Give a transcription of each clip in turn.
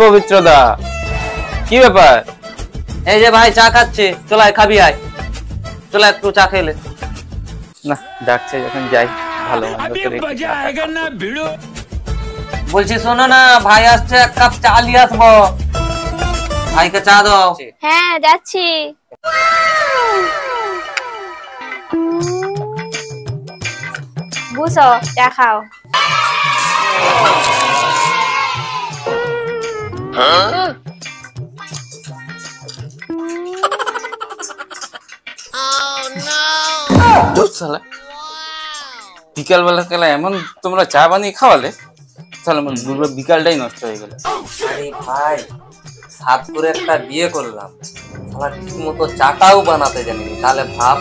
পবিত্র দা, কি ব্যাপার? এই যে ভাই চা খাচ্ছি, চল আয় খাবি, আয় চল একটু চা খেলে। না, ডাকছে যখন যাই। ভালো বলছি শোনো না, ভাই আসছে, এক কাপ চা নিয়ে আসবো, ভাইকে চা দাও। হ্যাঁ যাচ্ছি। বুঝো, চা খাও। বিকাল বেলা খেলা এমন তোমরা চা বানিয়ে খাওয়ালে, তাহলে আমার পুরো বিকালটাই নষ্ট হয়ে গেল। আরে ভাই, সাত করে একটা বিয়ে করলাম, শালা ঠিক মতো চাটাও বানাতে জানি, তাহলে ভাব।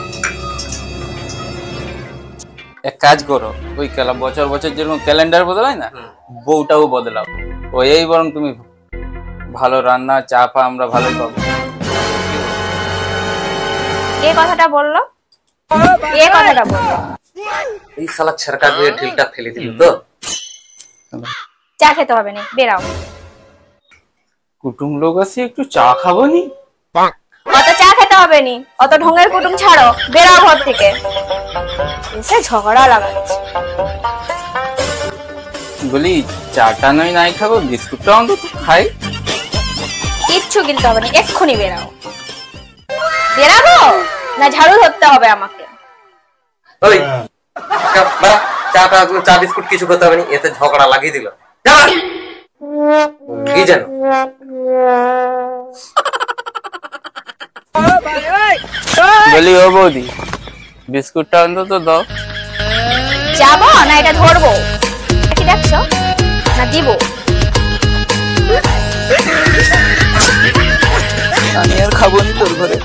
এক কাজ করো, ওই বছর বছর যেরকম ক্যালেন্ডার বদলায় না, বউটাও বদলাও। এই বরং তুমি ভালো রান্না, চা ফা আমরা ভালোই পাবো। এই কথাটা বললো, এই কথাটা বললো। এই শালা ছেড়কা দিয়ে ঢিলটা ফেলে দিল তো। চা খেতে হবে না, বেরাও। কুটুম লোক আছে, একটু চা খাবো নি? অত চা খেতে হবে নি, অত ঢোঙের কুটুম ছাড়ো, বেরাও ঘর থেকে। এসে ঝগড়া লাগাচ্ছে। বলি চাটা নয় নাই খাবো, বিস্কুটটা অন্তত খাই। কিচ্ছু কিনতে হবে না, এক্ষুনি বেরাও। বেরাবো না ঝাড়ু ধরতে হবে আমাকে? ওই চাটা, চা বিস্কুট কিছু করতে হবে না, এতে ঝগড়া লাগিয়ে দিল। কি জানো, বলি ও বৌদি, বিস্কুটটা অন্তত দাও। যাবো না এটা ধরবো? কি দেখছো না, দিব? আমি আর খাবো নি তোর ঘরে।